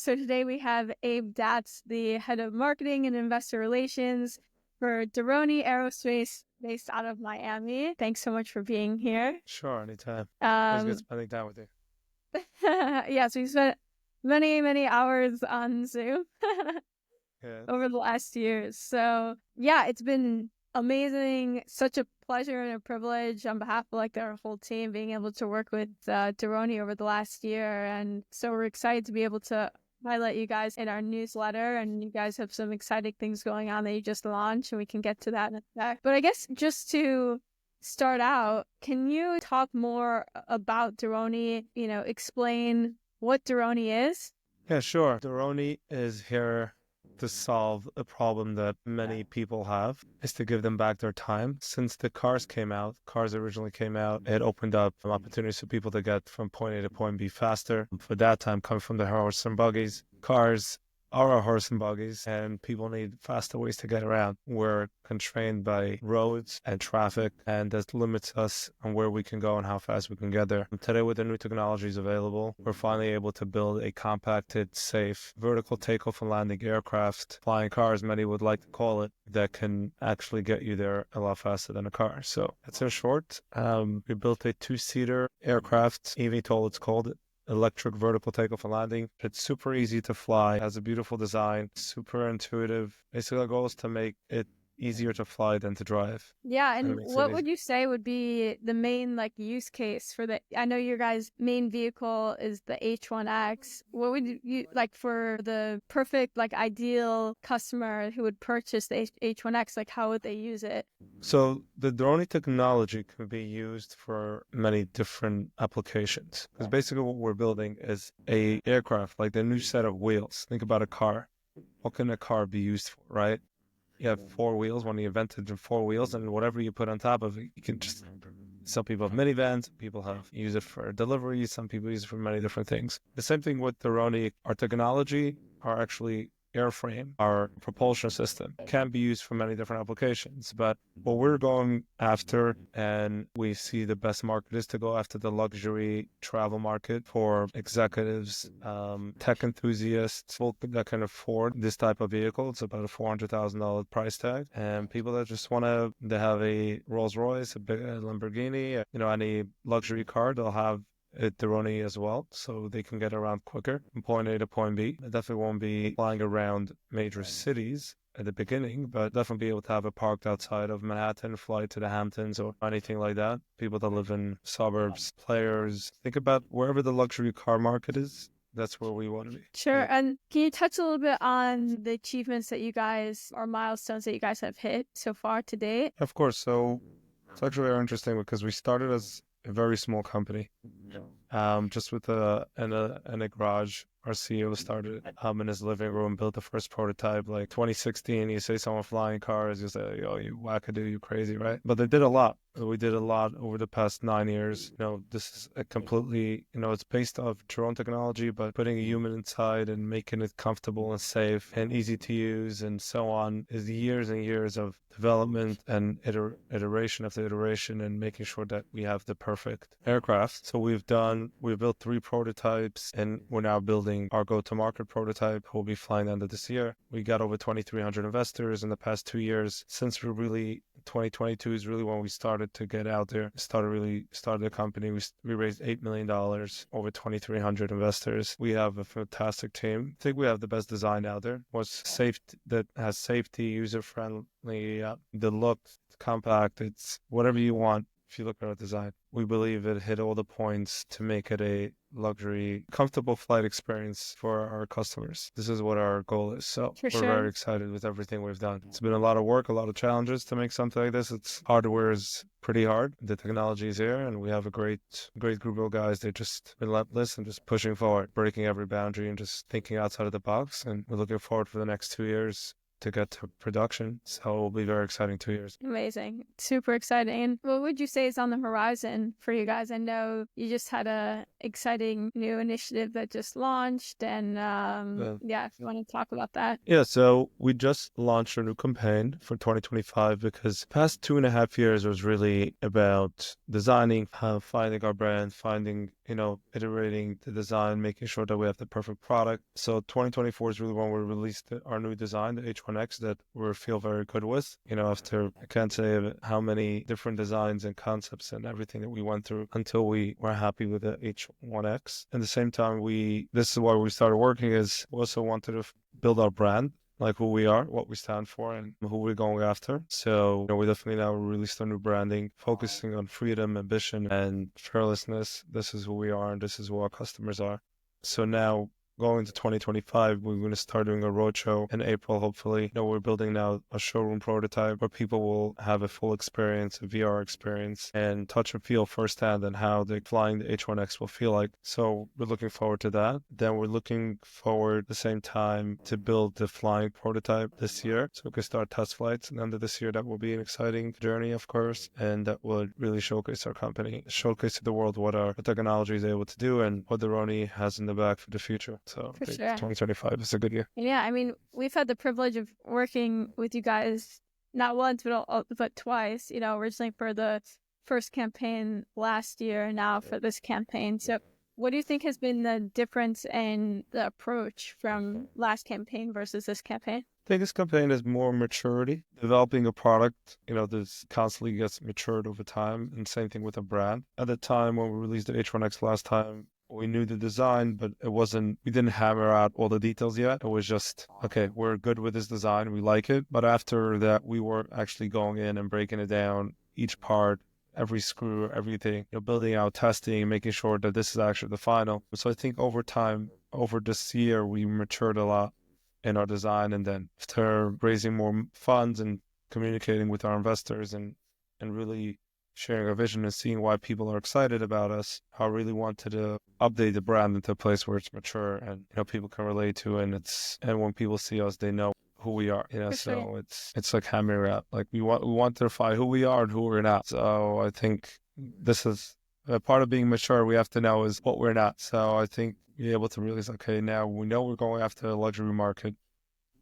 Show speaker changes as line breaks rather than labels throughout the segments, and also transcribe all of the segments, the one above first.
So today we have Abe Dats, the head of marketing and investor relations for Doroni Aerospace based out of Miami. Thanks so much for being here.
Sure, anytime. Always good spending time with you.
Yes, we spent many hours on Zoom
Yeah.
over the last years. So yeah, it's been amazing. Such a pleasure and a privilege on behalf of our whole team being able to work with Doroni over the last year. And so we're excited to be able to highlight you guys in our newsletter, and you guys have some exciting things going on that you just launched, and we can get to that in a sec. But I guess just to start out, can you talk more about Doroni, explain what Doroni is?
Yeah, sure. Doroni is here to solve a problem that many people have, is to give them back their time. Since the cars originally came out, it opened up opportunities for people to get from point A to point B faster. For that time, coming from the horse and buggies, cars are our horse and buggies, and people need faster ways to get around. We're constrained by roads and traffic, and that limits us on where we can go and how fast we can get there. Today, with the new technologies available, we're finally able to build a compacted, safe, vertical takeoff and landing aircraft, flying cars, many would like to call it, that can actually get you there a lot faster than a car. So that's in short. We built a two-seater aircraft, eVTOL it's called, electric vertical takeoff and landing. It's super easy to fly, has a beautiful design, super intuitive. Basically, our goal is to make it easier to fly than to drive.
Yeah, and what would you say would be the main use case for I know your guys' main vehicle is the H1-X. What would you for the perfect ideal customer who would purchase the H1-X, how would they use it?
So the Doroni technology can be used for many different applications. Because basically what we're building is a aircraft, like the new set of wheels. Think about a car. What can a car be used for, right? You have four wheels, when you invented the four wheels, and whatever you put on top of it, you can just, some people have minivans, people use it for delivery, some people use it for many different things. The same thing with Doroni. Our technology are actually airframe, our propulsion system, can be used for many different applications. But what we're going after, and we see the best market, is to go after the luxury travel market for executives, tech enthusiasts, people that can afford this type of vehicle. It's about a $400,000 price tag. And people that just want to, they have a Rolls Royce, a Lamborghini, any luxury car, they'll have Doroni as well, so they can get around quicker from point A to point B. It definitely won't be flying around major cities at the beginning, but definitely be able to have it parked outside of Manhattan, fly to the Hamptons or anything like that. People that live in suburbs, players, think about wherever the luxury car market is. That's where we want to be.
Sure. And can you touch a little bit on the achievements that you guys, or milestones that you guys have hit so far to date?
Of course. So it's actually very interesting because we started as a very small company, just with in a garage. Our CEO started in his living room, built the first prototype, 2016. You say someone flying cars, you say, yo, you wackadoo, you crazy, right? But they did a lot. We did a lot over the past 9 years. This is a completely, it's based off drone technology, but putting a human inside and making it comfortable and safe and easy to use and so on is years and years of development and iteration after iteration and making sure that we have the perfect aircraft. So we've built 3 prototypes, and we're now building our go-to-market prototype. We'll be flying end of this year. We got over 2,300 investors in the past 2 years. Since 2022 is really when we started to get out there, started the company. We raised $8 million, over 2,300 investors. We have a fantastic team. I think we have the best design out there. That has safety, user-friendly, the look, it's compact, it's whatever you want. If you look at our design, we believe it hit all the points to make it a luxury, comfortable flight experience for our customers. This is what our goal is. So we're very excited with everything we've done. It's been a lot of work, a lot of challenges to make something like this. Hardware is pretty hard. The technology is here, and we have a great group of guys. They're just relentless and just pushing forward, breaking every boundary and just thinking outside of the box. And we're looking forward for the next 2 years to get to production. So it'll be very exciting 2 years.
Amazing. Super exciting. And what would you say is on the horizon for you guys? I know you just had a exciting new initiative that just launched. And if you want to talk about that.
Yeah, so we just launched a new campaign for 2025 because past 2.5 years was really about designing, finding our brand, finding, iterating the design, making sure that we have the perfect product. So 2024 is really when we released our new design, the H1-X, that we feel very good with. After, I can't say how many different designs and concepts and everything that we went through until we were happy with the H1-X. At the same time, this is why we started working, is we also wanted to build our brand, like who we are, what we stand for, and who we're going after. So we definitely now released our new branding, focusing on freedom, ambition, and fearlessness. This is who we are, and this is who our customers are. So now, going to 2025, we're going to start doing a roadshow in April, hopefully. We're building now a showroom prototype where people will have a full experience, a VR experience, and touch and feel firsthand and how the flying the H1-X will feel like. So we're looking forward to that. Then we're looking forward at the same time to build the flying prototype this year, so we can start test flights. And under this year, that will be an exciting journey, of course, and that will really showcase our company, showcase to the world what our technology is able to do and what Doroni has in the back for the future. So
For
I think
sure.
2025 is a good year.
Yeah, I mean, we've had the privilege of working with you guys not once, but twice, originally for the first campaign last year and now for this campaign. So what do you think has been the difference in the approach from last campaign versus this campaign?
I think this campaign is more maturity, developing a product, this constantly gets matured over time, and same thing with a brand. At the time when we released the H1-X last time, we knew the design, but we didn't hammer out all the details yet. It was just, okay, we're good with this design, we like it. But after that, we were actually going in and breaking it down, each part, every screw, everything, building out testing, making sure that this is actually the final. So I think over time, over this year, we matured a lot in our design, and then after raising more funds and communicating with our investors and really sharing our vision and seeing why people are excited about us, I really wanted to update the brand into a place where it's mature and people can relate to, and when people see us, they know who we are. So it's like hammering out. Like we want to define who we are and who we're not. So I think this is a part of being mature. We have to know is what we're not. So I think be able to realize, okay, now we know we're going after the luxury market.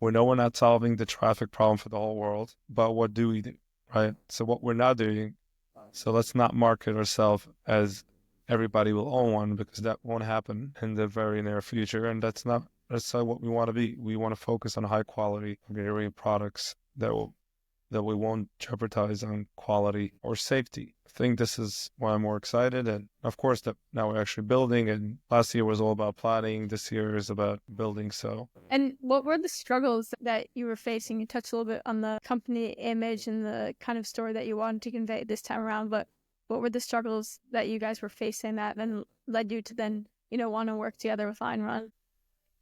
We know we're not solving the traffic problem for the whole world, but what do we do, right? So what we're not doing, so let's not market ourselves as everybody will own one, because that won't happen in the very near future. And that's not what we want to be. We want to focus on high quality, very products that we won't jeopardize on quality or safety. I think this is why I'm more excited. And of course, that now we're actually building. And last year was all about planning. This year is about building.
And what were the struggles that you were facing? You touched a little bit on the company image and the kind of story that you wanted to convey this time around. But what were the struggles that you guys were facing that then led you to then, want to work together with Lionrun?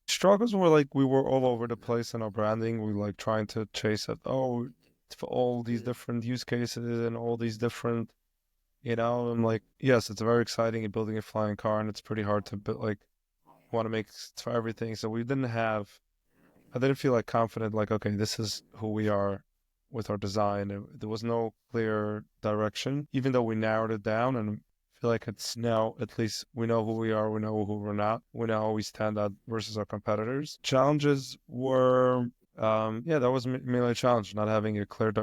Struggles were like we were all over the place in our branding. We like trying to chase it. Oh, for all these different use cases and all these different, I'm like, yes, it's very exciting in building a flying car, and it's pretty hard to build, like, want to make it for everything. So I didn't feel like confident, like, okay, this is who we are with our design. There was no clear direction, even though we narrowed it down, and I feel like it's now, at least we know who we are, we know who we're not, we know how we stand out versus our competitors. Challenges were, that was mainly a challenge,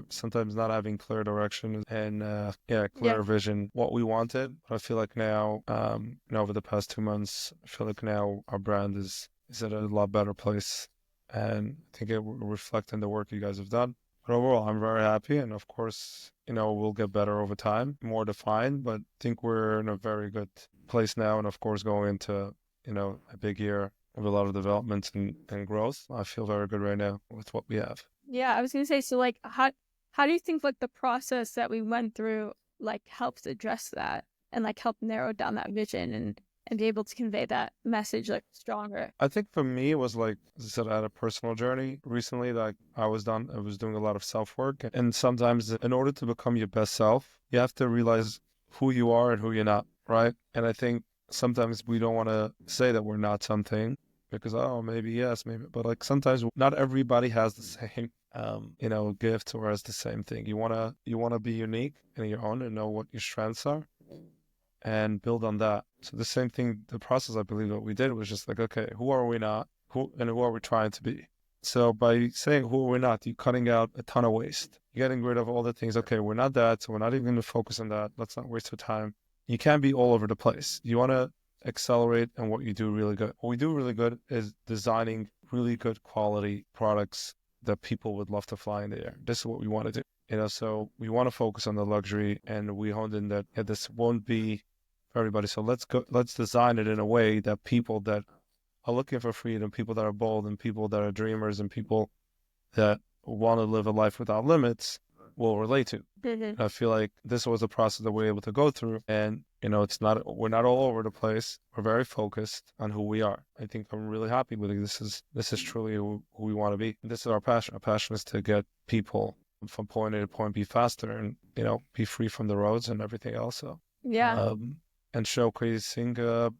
sometimes not having clear direction and, clear vision, what we wanted. But I feel like now, over the past 2 months, I feel like now our brand is at a lot better place. And I think it will reflect in the work you guys have done. But overall, I'm very happy. And of course, we'll get better over time, more defined. But I think we're in a very good place now. And of course, going into, a big year of a lot of developments and growth, I feel very good right now with what we have.
Yeah, I was going to say, so like, how do you think like the process that we went through like helps address that and like help narrow down that vision and be able to convey that message like stronger?
I think for me, it was like, as I said, I had a personal journey recently. Like I was doing a lot of self-work. And sometimes in order to become your best self, you have to realize who you are and who you're not, right? And I think sometimes we don't want to say that we're not something because, oh, maybe yes, maybe. But like sometimes not everybody has the same, gift or has the same thing. You want to be unique in your own and know what your strengths are. and build on that. So the same thing, the process I believe that we did was just like, okay, who are we not? Who are we trying to be? So by saying who are we not, you're cutting out a ton of waste. You're getting rid of all the things. Okay, we're not that, so we're not even going to focus on that. Let's not waste our time. You can't be all over the place. You want to accelerate on what you do really good. What we do really good is designing really good quality products that people would love to fly in the air. This is what we want to do. So we want to focus on the luxury, and we honed in that this won't be for everybody. So let's design it in a way that people that are looking for freedom, people that are bold, and people that are dreamers, and people that want to live a life without limits will relate to. I feel like this was a process that we're able to go through, and we're not all over the place. We're very focused on who we are. I think I'm really happy with it. This is truly who we want to be. This is our passion. Our passion is to get people from point A to point B faster, and be free from the roads and everything else. So and showcasing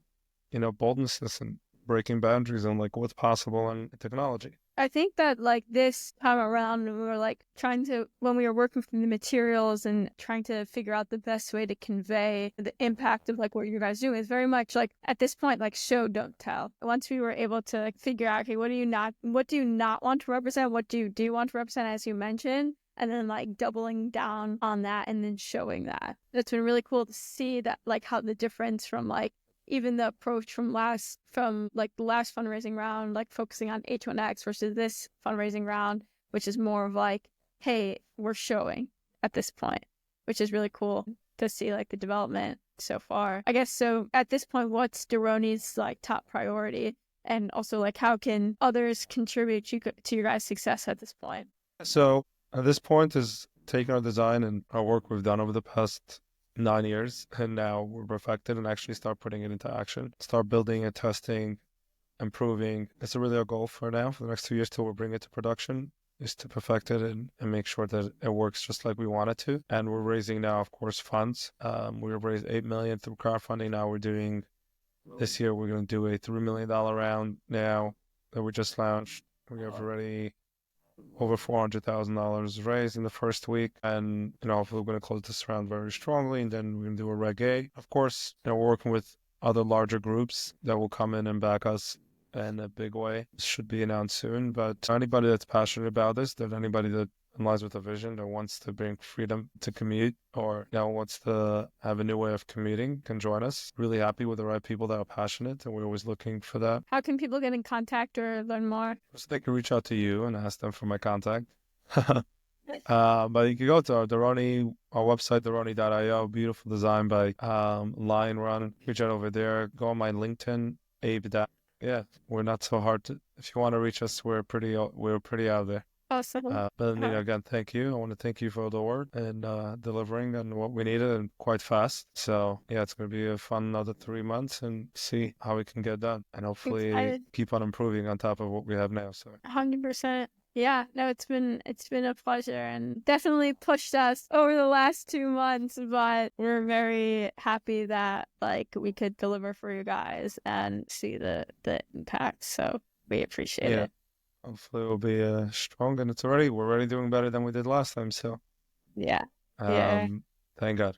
boldness and breaking boundaries and like what's possible in technology.
I think that like this time around, we were like when we were working through the materials and trying to figure out the best way to convey the impact of like what you guys do is very much like at this point, like show, don't tell. Once we were able to like figure out, okay, what do you not want to represent? What do you want to represent, as you mentioned? And then like doubling down on that and then showing that. It's been really cool to see that, like how the difference from like even the approach from the last fundraising round, like focusing on H1-X versus this fundraising round, which is more of like, hey, we're showing at this point, which is really cool to see like the development so far. I guess so at this point, what's Doroni's like top priority? And also like how can others contribute to your guys' success at this point?
So at this point is taking our design and our work we've done over the past 9 years, and now we're perfected and actually start putting it into action, start building and testing, improving. It's really our goal for now, for the next 2 years till we bring it to production, is to perfect it and make sure that it works just like we want it to. And we're raising now, of course, funds. We've raised $8 million through crowdfunding. Now this year we're going to do a $3 million round now that we just launched. We have already over $400,000 raised in the first week, and hopefully we're going to close this round very strongly, and then we're going to do a Reg A. Of course, we're working with other larger groups that will come in and back us in a big way. This should be announced soon, but anybody that's passionate about this, anybody that aligns with a vision that wants to bring freedom to commute or wants to have a new way of commuting can join us. Really happy with the right people that are passionate, and we're always looking for that.
How can people get in contact or learn more?
So they can reach out to you and ask them for my contact. But you can go to our website, Doroni.io. Beautiful design by Lionrun. Reach out over there. Go on my LinkedIn, Abe Dats. Yeah, we're not so hard to. If you want to reach us, we're pretty out there.
Awesome.
But again, thank you. I want to thank you for the work and delivering on what we needed and quite fast. So yeah, it's going to be a fun another 3 months and see how we can get done and hopefully keep on improving on top of what we have now. So
100%. Yeah, no, it's been a pleasure and definitely pushed us over the last 2 months, but we're very happy that like we could deliver for you guys and see the impact. So we appreciate it.
Hopefully we'll be strong, and we're already doing better than we did last time. So
yeah.
Thank God.